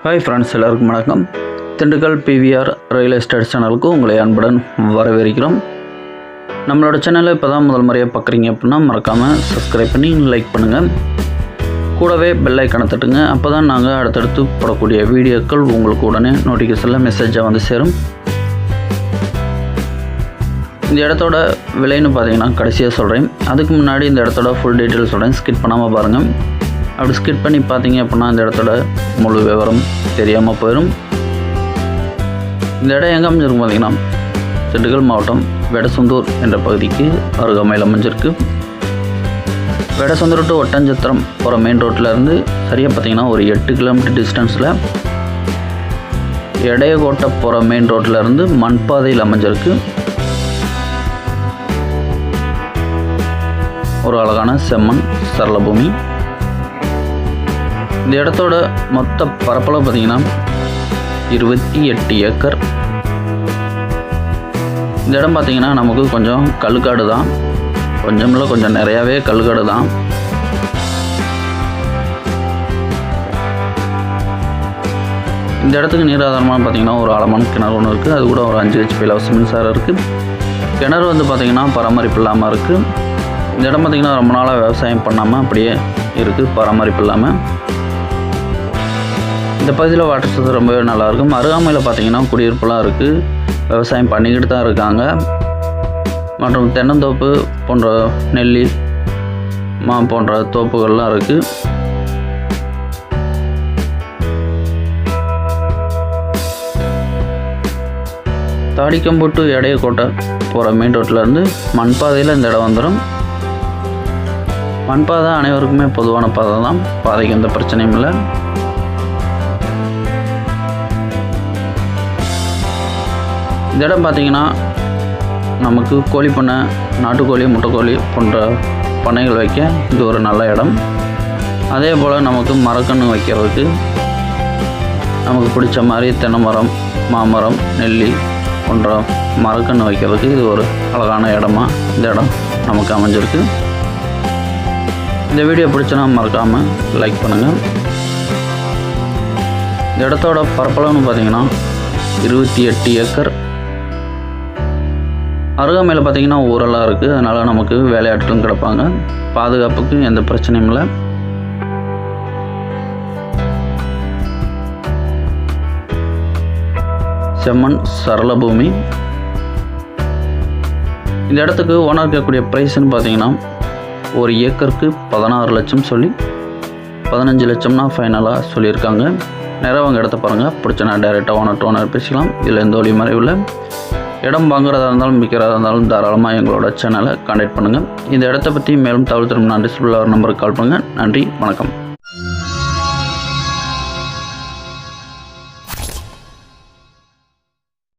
Hi friends, எல்லாருக்கும் வணக்கம். Dindigul PVR real estate சேனலுக்கு உங்களை அன்புடன் வரவேற்கிறோம். நம்மளோட சேனலை இப்போ தான் முதல் முறையாக பார்க்குறீங்க அப்படின்னா மறக்காமல் சப்ஸ்கிரைப் பண்ணி லைக் பண்ணுங்கள். கூடவே பெல் ஐக்கானை தட்டுங்க. அப்போ தான் நாங்கள் அடுத்தடுத்து போடக்கூடிய வீடியோக்கள் உங்களுக்கு உடனே நோட்டிஃபிகேஷனில் மெசேஜாக வந்து சேரும். இந்த இடத்தோட விலைன்னு பார்த்தீங்கன்னா கடைசியாக சொல்கிறேன். அதுக்கு முன்னாடி இந்த இடத்தோட ஃபுல் டீட்டெயில் சொல்கிறேன், ஸ்கிப் பண்ணாமல் பாருங்கள். அப்படி ஸ்கிப் பண்ணி பார்த்தீங்க அப்படின்னா இந்த இடத்தோட முழு விவரம் தெரியாமல் போயிடும். இந்த இடம் எங்கே அமைஞ்சிருக்கு பார்த்தீங்கன்னா திண்டுக்கல் மாவட்டம் வெடசந்தூர் என்ற பகுதிக்கு அருகாமையில் அமைஞ்சிருக்கு. வெடசந்தூர் டு ஒட்டஞ்சத்திரம் போகிற மெயின் ரோட்டிலேருந்து சரியாக பார்த்தீங்கன்னா ஒரு 8 கிலோமீட்டர் டிஸ்டன்ஸில் எடையகோட்டை போகிற மெயின் ரோட்டிலேருந்து மண்பாதையில் அமைஞ்சிருக்கு. ஒரு அழகான செம்மண் சரளபூமி. இந்த இடத்தோட மொத்த பரப்பளவு பார்த்திங்கன்னா 28 ஏக்கர். இந்த இடம் பார்த்திங்கன்னா நமக்கு கொஞ்சம் கல்லுக்காடு தான், கொஞ்சம் இல்லை கொஞ்சம் நிறையாவே கல்லுக்காடு தான். இந்த இடத்துக்கு நீர் ஆதாரமாக பார்த்திங்கன்னா ஒரு ஆழமான கிணறு ஒன்று இருக்குது. அது கூட ஒரு 5 HP இலவச மின்சாரம் இருக்குது. கிணறு வந்து பார்த்திங்கன்னா பராமரிப்பு இல்லாமல் இருக்குது. இந்த இடம் பார்த்திங்கன்னா ரொம்ப நாளாக விவசாயம் பண்ணாமல் அப்படியே இருக்குது, பராமரிப்பு இல்லாமல். இந்த பகுதியில் வாட்டர் சோர்ஸ் ரொம்பவே நல்லாயிருக்கும். அருகாமையில் பார்த்திங்கன்னா குடியிருப்புலாம் இருக்குது, விவசாயம் பண்ணிக்கிட்டு தான் இருக்காங்க. மற்றும் தென்னந்தோப்பு போன்ற நெல்லி போன்ற தோப்புகள்லாம் இருக்குது. தாடிக்கம்பு டு எடையகோட்டை போகிற மெயின் ரோட்டிலேருந்து மண்பாதையில் இந்த இடம் வந்துடும். மண்பாதை அனைவருக்குமே பொதுவான பாதை தான், பாதைக்கு எந்த பிரச்சனையும் இல்லை. இந்த இடம் பார்த்திங்கன்னா நமக்கு கோழி பண்ணை, நாட்டுக்கோழி, முட்டைக்கோழி போன்ற பண்ணைகள் வைக்க இது ஒரு நல்ல இடம். அதே போல் நமக்கு மரக்கன்று வைக்கிறதுக்கு நமக்கு பிடிச்ச மாதிரி தென்னை மரம், மாமரம், நெல்லி போன்ற மரக்கன்று வைக்கிறதுக்கு இது ஒரு அழகான இடமா இந்த இடம் நமக்கு அமைஞ்சிருக்கு. இந்த வீடியோ பிடிச்சனா மறக்காமல் லைக் பண்ணுங்கள். இந்த இடத்தோட பரப்பளவுன்னு பார்த்திங்கன்னா 28 ஏக்கர். அருகாமையில் பார்த்திங்கன்னா ஊரெல்லாம் இருக்குது, அதனால் நமக்கு வேலையாட்களும் கிடப்பாங்க. பாதுகாப்புக்கு எந்த பிரச்சனையும் இல்லை. செம்மண் சரளபூமி. இந்த இடத்துக்கு ஓனர் இருக்கக்கூடிய ப்ரைஸ்ன்னு பார்த்திங்கன்னா ஒரு ஏக்கருக்கு 16 லட்சம் சொல்லி 15 லட்சம்னா ஃபைனலாக சொல்லியிருக்காங்க. நிறையவங்க இடத்த பாருங்கள், பிடிச்சனா டைரெக்டாக ஓனர் டு ஓனர் பேசிக்கலாம். இதில் எந்த ஒளி மறைவில் இடம் வாங்குறதா இருந்தாலும் விற்கிறதா இருந்தாலும் தாராளமாக எங்களோட சேனலை கான்டாக்ட் பண்ணுங்கள். இந்த இடத்த பற்றி மேலும் தகவல் தரும் நான் டிஸ்பிளேல நம்பருக்கு கால் பண்ணுங்கள். நன்றி, வணக்கம்.